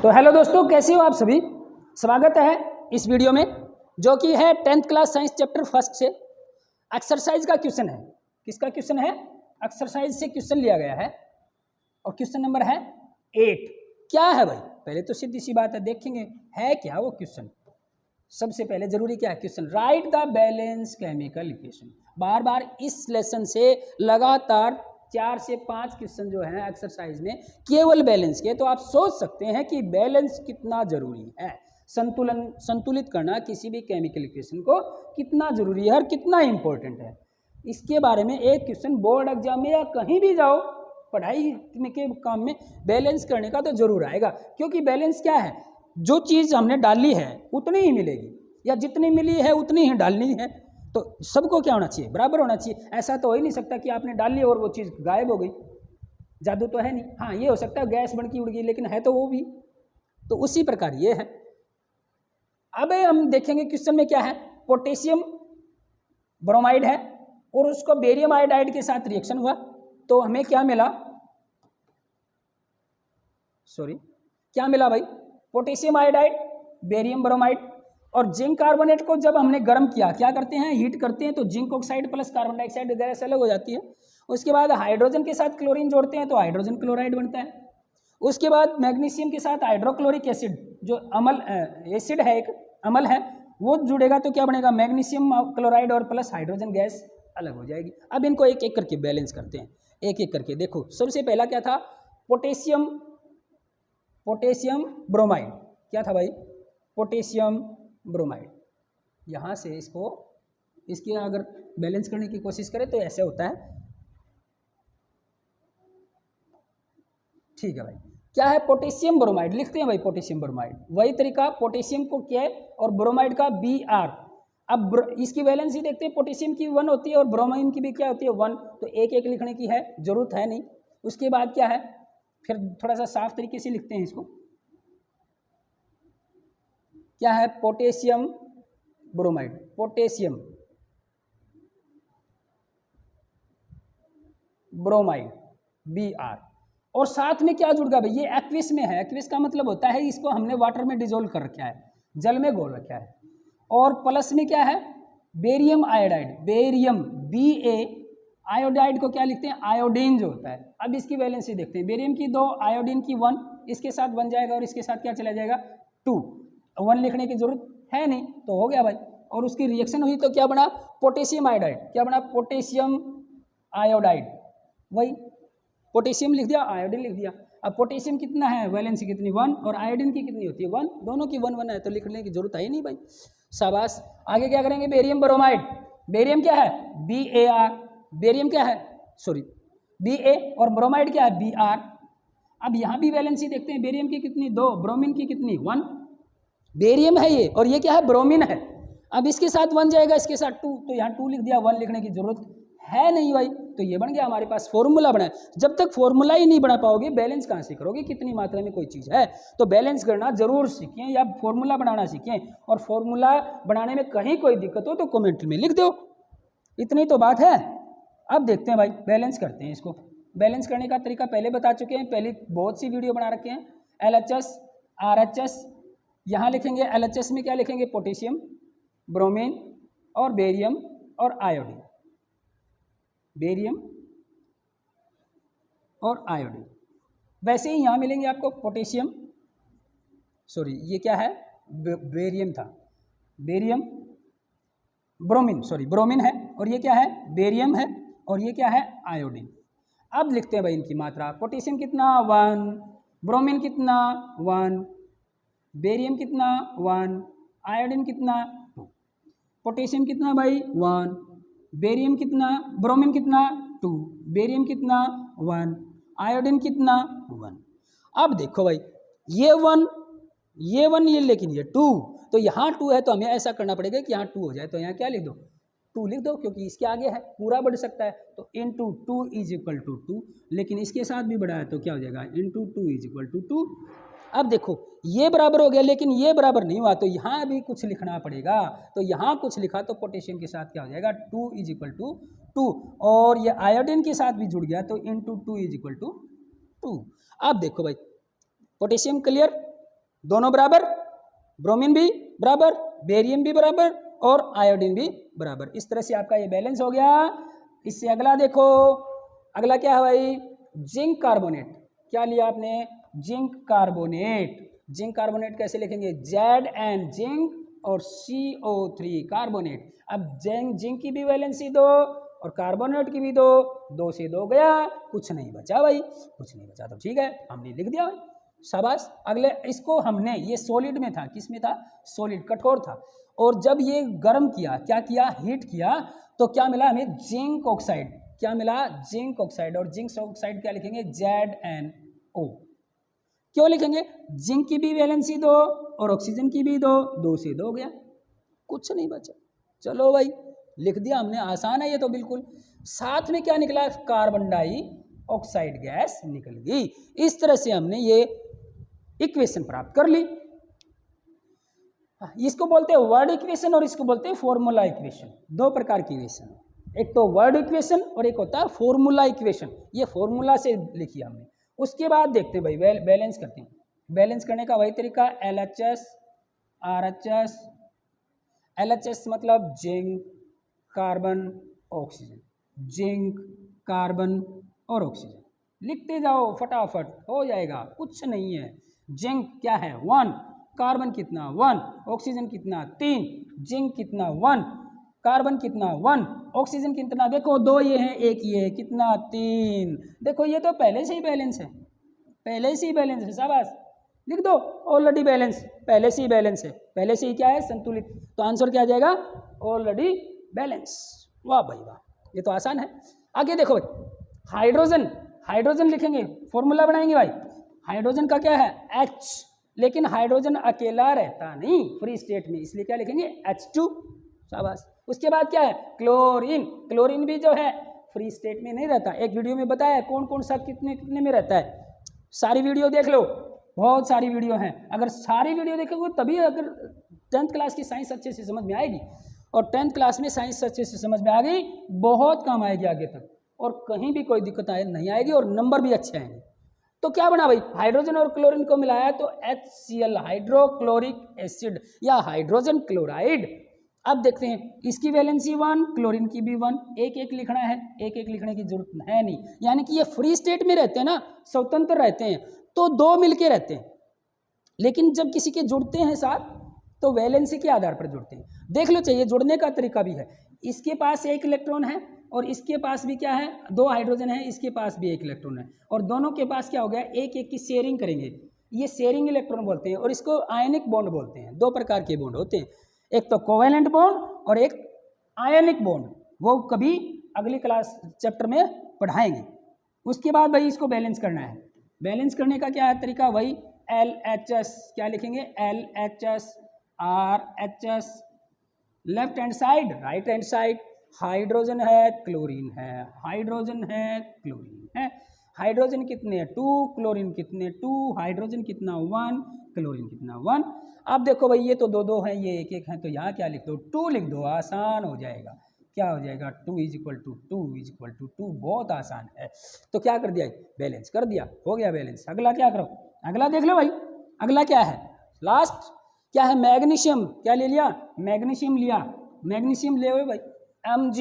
तो हेलो दोस्तों, कैसे हो आप सभी। स्वागत है इस वीडियो में जो कि है 10th class science chapter first से एक्सरसाइज का क्वेश्चन है। किसका क्वेश्चन है? एक्सरसाइज से क्वेश्चन लिया गया है और क्वेश्चन नंबर है 8। क्या है भाई? पहले तो सीधी सी बात है, देखेंगे है क्या वो क्वेश्चन। सबसे पहले जरूरी क्या है question, write the balance chemical equation. बार बार इस लेसन से लगातार 4 से 5 क्वेश्चन जो है एक्सरसाइज में केवल बैलेंस के। तो आप सोच सकते हैं कि बैलेंस कितना जरूरी है, संतुलित करना किसी भी केमिकल इक्वेशन को कितना जरूरी है और कितना इंपॉर्टेंट है। इसके बारे में एक क्वेश्चन बोर्ड एग्जाम में या कहीं भी जाओ पढ़ाई के काम में बैलेंस करने का तो जरूर आएगा। क्योंकि बैलेंस क्या है, जो चीज़ हमने डाली है उतनी ही मिलेगी या जितनी मिली है उतनी ही डालनी है। तो सबको क्या होना चाहिए, बराबर होना चाहिए। ऐसा तो हो ही नहीं सकता कि आपने डाल ली और वो चीज़ गायब हो गई, जादू तो है नहीं। हाँ, ये हो सकता है गैस बन की उड़ गई, लेकिन है तो वो भी। तो उसी प्रकार ये है। अब हम देखेंगे क्वेश्चन में क्या है, पोटेशियम ब्रोमाइड है और उसको बेरियम आयोडाइड के साथ रिएक्शन हुआ तो हमें क्या मिला, क्या मिला भाई? Potassium iodide, barium bromide. और जिंक कार्बोनेट को जब हमने गर्म किया, क्या करते हैं, हीट करते हैं, तो zinc oxide plus carbon dioxide gas अलग हो जाती है। उसके बाद हाइड्रोजन के साथ क्लोरीन जोड़ते हैं तो हाइड्रोजन क्लोराइड बनता है। उसके बाद मैग्नीशियम के साथ हाइड्रोक्लोरिक एसिड जो अम्ल एसिड है, एक अम्ल है, वो जुड़ेगा तो क्या बनेगा, मैग्नीशियम क्लोराइड और प्लस हाइड्रोजन गैस अलग हो जाएगी। अब इनको एक एक करके बैलेंस करते हैं, एक एक करके। देखो सबसे पहला क्या था, पोटेशियम ब्रोमाइड। क्या था भाई? Potassium bromide. यहाँ से इसके अगर बैलेंस करने की कोशिश करें तो ऐसे होता है। ठीक है भाई, क्या है, पोटेशियम ब्रोमाइड लिखते हैं भाई, पोटेशियम ब्रोमाइड। वही तरीका, पोटेशियम को K और ब्रोमाइड का Br। अब इसकी वैलेंसी देखते हैं, पोटेशियम की 1 होती है और ब्रोमाइन की भी क्या होती है, 1। तो एक एक लिखने की है, जरूरत है नहीं। उसके बाद क्या है, फिर थोड़ा सा साफ तरीके से लिखते हैं इसको। क्या है, potassium bromide, potassium bromide Br। और साथ में क्या जुड़ गया भाई, ये एक्विस में है। एक्विस का मतलब होता है इसको हमने वाटर में डिजोल्व कर रखा है, जल में घोल रखा है। और प्लस में क्या है, barium iodide, barium Ba। Iodide को क्या लिखते हैं, आयोडीन जो होता है। अब इसकी वैलेंसी देखते हैं, बेरियम की 2, आयोडीन की 1, इसके साथ बन जाएगा और इसके साथ क्या चला जाएगा, 2। 1 लिखने की जरूरत है नहीं, तो हो गया भाई। और उसकी रिएक्शन हुई तो क्या बना, पोटेशियम आयोडाइड। क्या बना, पोटेशियम आयोडाइड। वही पोटेशियम लिख दिया, आयोडीन लिख दिया। अब पोटेशियम कितना है, वैलेंसी कितनी, 1, और आयोडीन की कितनी होती है, 1। दोनों की 1 1 है, तो लिखने की जरूरत है ही नहीं भाई, शाबाश। आगे क्या करेंगे, बेरियम ब्रोमाइड। बेरियम क्या है, Bar। बेरियम क्या है, Ba, और ब्रोमाइड क्या है, Br। अब यहाँ भी वैलेंसी देखते हैं, बेरियम की कितनी, 2, ब्रोमीन की कितनी, 1। बेरियम है ये और ये क्या है, ब्रोमीन है। अब इसके साथ 1 जाएगा, इसके साथ 2, तो यहाँ 2 लिख दिया, 1 लिखने की जरूरत है नहीं भाई। तो ये बन गया हमारे पास फॉर्मूला बना है। जब तक फॉर्मूला ही नहीं बना पाओगे, बैलेंस कहाँ से करोगे, कितनी मात्रा में कोई चीज़ है। तो बैलेंस करना जरूर सीखें या फॉर्मूला बनाना सीखें। और फॉर्मूला बनाने में कहीं कोई दिक्कत हो तो कमेंट में लिख दो, इतनी तो बात है। अब देखते हैं भाई, बैलेंस करते हैं इसको। बैलेंस करने का तरीका पहले बता चुके हैं, पहले बहुत सी वीडियो बना रखे हैं। LHS RHS, यहाँ लिखेंगे LHS में क्या लिखेंगे, पोटेशियम, ब्रोमीन और बेरियम और आयोडीन, बेरियम और आयोडीन। वैसे ही यहाँ मिलेंगे आपको पोटेशियम, ये क्या है, बेरियम था, बेरियम, ब्रोमीन, ब्रोमीन है, और ये क्या है, बेरियम है, और ये क्या है, आयोडीन। अब लिखते हैं भाई इनकी मात्रा, पोटेशियम कितना, 1, ब्रोमीन कितना, 1, बेरियम कितना, 1, आयोडीन कितना, 2। पोटेशियम कितना भाई, 1, बेरियम कितना, ब्रोमीन कितना, 2, बेरियम कितना, 1, आयोडीन कितना, 1। अब देखो भाई, ये 1 ये लेकिन ये 2, तो यहाँ 2 है तो हमें ऐसा करना पड़ेगा कि यहाँ 2 हो जाए। तो यहाँ क्या लिख दो, 2 लिख दो, क्योंकि इसके आगे है, पूरा बढ़ सकता है। तो इंटू 2 इज इक्वल टू 2, लेकिन इसके साथ भी बढ़ा है तो क्या हो जाएगा, इंटू 2 इज इक्वल टू 2। अब देखो ये बराबर हो गया, लेकिन ये बराबर नहीं हुआ, तो यहाँ भी कुछ लिखना पड़ेगा। तो यहाँ कुछ लिखा तो पोटेशियम के साथ क्या हो जाएगा, 2 इज इक्वल टू 2, और ये आयोडीन के साथ भी जुड़ गया तो इंटू 2 इज इक्वल टू 2। अब देखो भाई, पोटेशियम क्लियर, दोनों बराबर, ब्रोमीन भी बराबर, बेरियम भी बराबर और आयोडीन भी बराबर। इस तरह से आपका ये बैलेंस हो गया। इससे अगला देखो, अगला क्या है भाई, जिंक कार्बोनेट। क्या लिया आपने, जिंक कार्बोनेट। जिंक कार्बोनेट कैसे लिखेंगे, Zn जिंक और CO3 कार्बोनेट। अब जिंक की भी वैलेंसी दो और कार्बोनेट की भी दो, 2 से 2 गया, कुछ नहीं बचा भाई, कुछ नहीं बचा तो ठीक है, हमने लिख दिया भाई, शाबाश। अगले इसको हमने, ये सॉलिड में था, किस में था, सॉलिड, कठोर था, और जब ये गर्म किया, क्या किया, हीट किया, तो क्या मिला हमें, जिंक ऑक्साइड। क्या मिला, जिंक ऑक्साइड। और जिंक ऑक्साइड क्या लिखेंगे, ZnO। क्यों लिखेंगे, जिंक की भी वैलेंसी दो और ऑक्सीजन की भी दो, 2 से 2 गया, कुछ नहीं बचा। चलो भाई लिख दिया हमने, आसान है ये तो बिल्कुल। साथ में क्या निकला, कार्बन डाइऑक्साइड गैस निकल गई। इस तरह से हमने ये इक्वेशन प्राप्त कर ली। इसको बोलते हैं वर्ड इक्वेशन और इसको बोलते हैं फॉर्मूला इक्वेशन। दो प्रकार की इक्वेशन, एक तो वर्ड इक्वेशन और एक होता है फॉर्मूला इक्वेशन। ये फॉर्मूला से लिखी हमने। उसके बाद देखते हैं भाई, बैलेंस करते हैं। बैलेंस करने का वही तरीका, LHS RHS। LHS मतलब zinc carbon oxygen, zinc carbon और ऑक्सीजन। लिखते जाओ फटाफट, हो जाएगा, कुछ नहीं है। जिंक क्या है, 1, कार्बन कितना 1, ऑक्सीजन कितना 3, जिंक कितना 1, कार्बन कितना 1, ऑक्सीजन कितना, देखो 2 ये हैं, 1 ये है, कितना 3। देखो ये तो पहले से ही बैलेंस है, पहले से ही बैलेंस है, शाबाश, लिख दो ऑलरेडी बैलेंस, पहले से ही बैलेंस है, पहले से ही क्या है, संतुलित। तो आंसर क्या आ जाएगा, ऑलरेडी बैलेंस। वाह भाई वाह, ये तो आसान है। आगे देखो भाई, हाइड्रोजन, हाइड्रोजन लिखेंगे, फॉर्मूला बनाएंगे भाई। हाइड्रोजन का क्या है, H, लेकिन हाइड्रोजन अकेला रहता नहीं फ्री स्टेट में, इसलिए क्या लिखेंगे, H2, शाबाश। उसके बाद क्या है, क्लोरीन। क्लोरीन भी जो है फ्री स्टेट में नहीं रहता, एक वीडियो में बताया है कौन कौन सा कितने कितने में रहता है, सारी वीडियो देख लो, बहुत सारी वीडियो हैं। अगर सारी वीडियो देखोगे तभी अगर 10th क्लास की साइंस अच्छे से समझ में आएगी, और 10th क्लास में साइंस अच्छे से समझ में आ गई, बहुत काम आएगी आगे तक, और कहीं भी कोई दिक्कत नहीं आएगी, और नंबर भी अच्छे आएंगे। तो क्या बना भाई, हाइड्रोजन और क्लोरीन को मिलाया तो HCl हाइड्रोक्लोरिक एसिड या हाइड्रोजन क्लोराइड। अब देखते हैं, इसकी वैलेंसी 1, क्लोरीन की भी 1, एक एक लिखना है, एक एक लिखने की जरूरत है नहीं, यानी कि ये फ्री स्टेट में रहते हैं ना, स्वतंत्र रहते हैं, तो 2 मिलके रहते हैं। लेकिन जब किसी के जुड़ते हैं साथ तो वैलेंसी के आधार पर जुड़ते हैं। देख लो, चाहिए जुड़ने का तरीका भी है, इसके पास 1 इलेक्ट्रॉन है और इसके पास भी क्या है, 2 हाइड्रोजन है, इसके पास भी 1 इलेक्ट्रॉन है, और दोनों के पास क्या हो गया, एक एक की शेयरिंग करेंगे, ये शेयरिंग इलेक्ट्रॉन बोलते हैं, और इसको आयनिक बॉन्ड बोलते हैं। 2 प्रकार के बॉन्ड होते हैं, एक तो कोवेलेंट बॉन्ड और एक आयनिक बॉन्ड, वो कभी अगली क्लास चैप्टर में पढ़ाएंगे। उसके बाद भाई इसको बैलेंस करना है। बैलेंस करने का क्या है तरीका, वही LHS, क्या लिखेंगे, LHS RHS, left hand side right hand side, hydrogen है क्लोरीन है, हाइड्रोजन है क्लोरीन है, हाइड्रोजन कितने 2, क्लोरीन कितने 2, हाइड्रोजन कितना 1, क्लोरीन कितना 1। अब देखो भाई ये तो 2 2 हैं, ये 1 1 है, तो यहाँ क्या लिख दो, 2 लिख दो, आसान हो जाएगा। क्या हो जाएगा, 2 = 2, बहुत आसान है। तो क्या कर दिया, बैलेंस कर दिया, हो गया बैलेंस। अगला क्या करो, अगला देख लो भाई, अगला क्या है, लास्ट क्या है, मैग्नीशियम। क्या ले लिया, मैग्नीशियम लिया, मैग्नीशियम ले हुए भाई, Mg।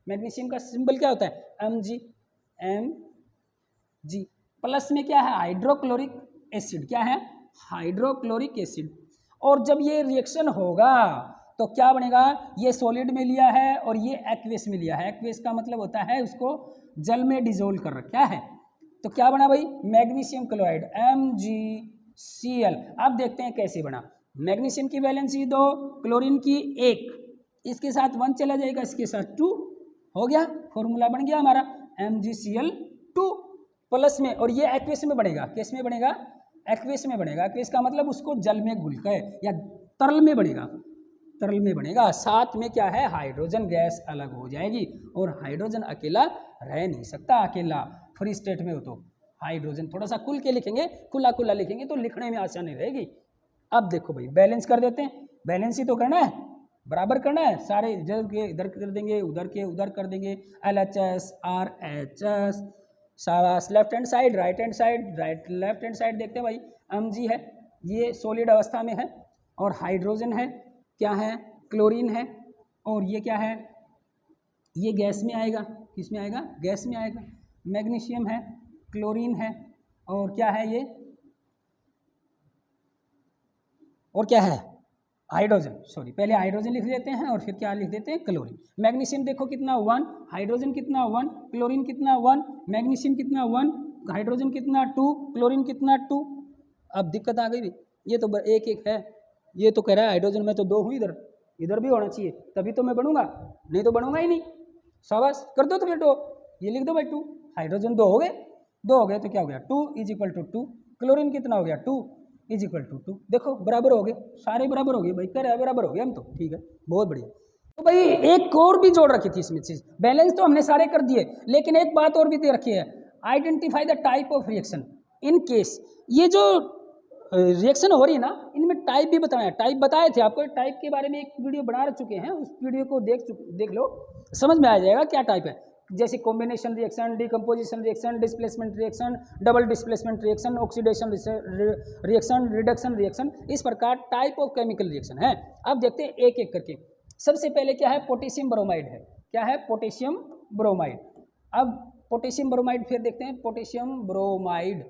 मैग्नीशियम का सिंबल क्या होता है, Mg। प्लस में क्या है, हाइड्रोक्लोरिक एसिड, क्या है, हाइड्रोक्लोरिक एसिड। और जब ये रिएक्शन होगा तो क्या बनेगा, ये सॉलिड में लिया है और ये एक्वेस में लिया है। एक्वेस का मतलब होता है उसको जल में डिजोल्व कर रखा है, तो क्या बना भाई, मैग्नीशियम क्लोराइड, MgCl। अब देखते हैं कैसे बना। मैग्नीशियम की वैलेंसी 2, क्लोरीन की 1, इसके साथ 1 चला जाएगा, इसके साथ 2, हो गया, फॉर्मूला बन गया हमारा MgCl2 प्लस में, और ये एक्वेस में बनेगा, किस में बनेगा, एक्वेस में बनेगा। एक्वेस का मतलब उसको जल में घुल के या तरल में बनेगा, तरल में बनेगा। साथ में क्या है, हाइड्रोजन गैस अलग हो जाएगी, और हाइड्रोजन अकेला रह नहीं सकता, अकेला फ्री स्टेट में हो तो हाइड्रोजन, थोड़ा सा खुल के लिखेंगे, खुला खुला लिखेंगे तो लिखने में आसानी रहेगी। अब देखो भाई बैलेंस कर देते हैं, बैलेंस ही तो करना है, बराबर करना है, सारे इधर के इधर कर देंगे, उधर के उधर कर देंगे, LHS RHS, शाबाश। Left hand side right hand side, right left hand side देखते हैं भाई, Mg है, ये सॉलिड अवस्था में है, और हाइड्रोजन है, क्या है, क्लोरीन है, और ये क्या है, ये गैस में आएगा, किस में आएगा, गैस में आएगा। मैग्नीशियम है, क्लोरीन है, और क्या है ये, और क्या है, हाइड्रोजन, सॉरी पहले हाइड्रोजन लिख देते हैं और फिर क्या लिख देते हैं, क्लोरीन। मैग्नीशियम देखो कितना 1, हाइड्रोजन कितना 1, क्लोरीन कितना 1, मैग्नीशियम कितना 1, हाइड्रोजन कितना 2, क्लोरीन कितना 2। अब दिक्कत आ गई, ये तो एक एक है, ये तो कह रहा है हाइड्रोजन में तो 2 हूँ, इधर इधर भी होना चाहिए तभी तो मैं बढ़ूंगा, नहीं तो बढ़ूंगा ही नहीं। शाबाश, कर दो तो फिर 2, ये लिख दो भाई 2, हाइड्रोजन 2 हो गए, 2 हो गए तो क्या हो गया 2 = 2, क्लोरीन कितना हो गया 2 = 2, देखो बराबर हो गए, सारे बराबर हो गए भाई, कर बराबर हो गए हम तो, ठीक है, बहुत बढ़िया। तो भाई एक और भी जोड़ रखी थी इसमें चीज, बैलेंस तो हमने सारे कर दिए, लेकिन एक बात और भी दे रखी है, identify the type of reaction in case, ये जो रिएक्शन हो रही है ना, इनमें टाइप भी बताया, टाइप बताए थे आपको, टाइप के बारे में एक वीडियो बना चुके हैं, उस वीडियो को देख लो, समझ में आ जाएगा क्या टाइप है। जैसे combination reaction, decomposition reaction, displacement reaction, double displacement reaction, oxidation reaction, reduction reaction, इस प्रकार टाइप ऑफ केमिकल रिएक्शन है। अब देखते हैं एक एक करके। सबसे पहले क्या है, पोटेशियम ब्रोमाइड है, क्या है, पोटेशियम ब्रोमाइड। अब पोटेशियम ब्रोमाइड फिर देखते हैं, पोटेशियम ब्रोमाइड,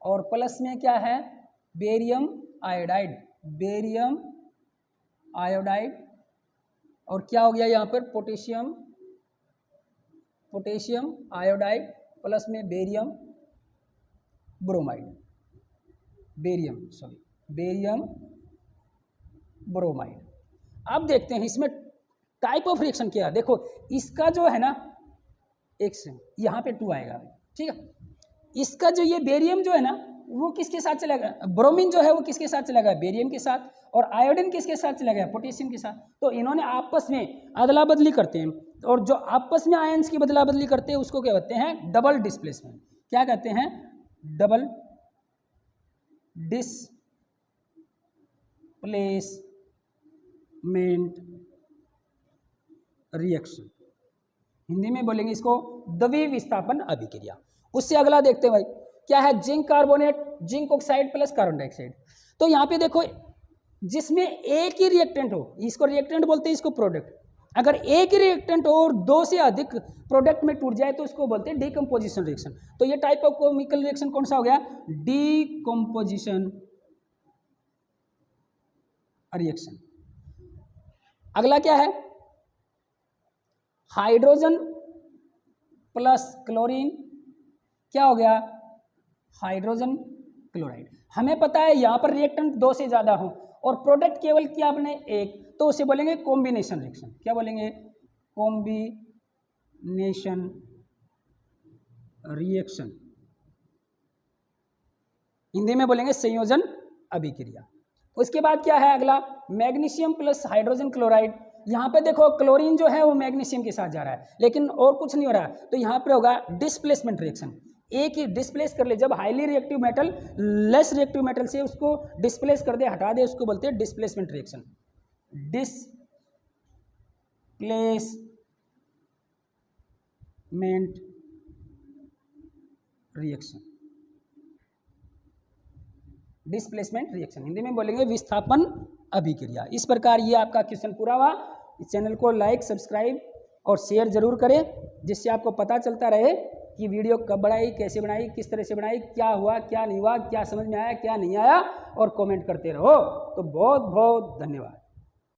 और प्लस में क्या है, बेरियम आयोडाइड, बेरियम आयोडाइड, और क्या हो गया यहाँ पर, पोटेशियम आयोडाइड प्लस में बेरियम ब्रोमाइड, बेरियम ब्रोमाइड। अब देखते हैं इसमें टाइप ऑफ रिएक्शन क्या है। देखो इसका जो है ना, एक से यहाँ पे 2 आएगा, ठीक है। इसका जो ये बेरियम जो है ना, वो किसके साथ चला गया, ब्रोमीन जो है वो किसके साथ चला गया, बेरियम के साथ, और आयोडीन किसके साथ चला गया, पोटेशियम के साथ। तो इन्होंने आपस में अदला बदली करते हैं, और जो आपस में आयंस की बदला बदली करते हैं उसको क्या कहते हैं, डबल डिस्प्लेसमेंट। क्या कहते हैं, डबल डिस्प्लेसमेंट रिएक्शन, हिंदी में बोलेंगे इसको द्वि विस्थापन अभिक्रिया। उससे अगला देखते हैं भाई, क्या है, zinc carbonate, zinc oxide plus carbon dioxide. तो यहाँ पे देखो, जिसमें एक ही रिएक्टेंट हो, इसको रिएक्टेंट बोलते हैं, इसको प्रोडक्ट। अगर एक ही रिएक्टेंट हो और 2 से अधिक प्रोडक्ट में टूट जाए तो इसको बोलते हैं डीकम्पोजिशन रिएक्शन। तो ये टाइप ऑफ केमिकल रिएक्शन कौन सा हो गया, डीकम्पोजिशन रिएक्शन। अगला क्या है, हाइड्रोजन प्लस क्लोरीन, क्या हो गया, हाइड्रोजन क्लोराइड। हमें पता है यहाँ पर रिएक्टेंट 2 से ज़्यादा हो और प्रोडक्ट केवल क्या अपने एक, तो उसे बोलेंगे कॉम्बिनेशन रिएक्शन। क्या बोलेंगे, कॉम्बिनेशन रिएक्शन, हिंदी में बोलेंगे संयोजन अभिक्रिया। उसके बाद क्या है अगला, मैग्नीशियम प्लस हाइड्रोजन क्लोराइड। यहाँ पे देखो क्लोरीन जो है वो मैग्नीशियम के साथ जा रहा है, लेकिन और कुछ नहीं हो रहा, तो यहाँ पे होगा डिस्प्लेसमेंट रिएक्शन। एक ही डिस्प्लेस कर ले, जब highly reactive metal less reactive metal से उसको डिस्प्लेस कर दे, हटा दे, उसको बोलते हैं displacement reaction. Displacement reaction, displacement reaction, Hindi में बोलेंगे विस्थापन अभिक्रिया। इस प्रकार ये आपका क्वेश्चन पूरा हुआ। इस चैनल को लाइक, सब्सक्राइब और शेयर जरूर करें, जिससे आपको पता चलता रहे कि वीडियो कब बनाई, कैसे बनाई, किस तरह से बनाई, क्या हुआ, क्या नहीं हुआ, क्या समझ में आया, क्या नहीं आया, और कमेंट करते रहो। तो बहुत बहुत धन्यवाद।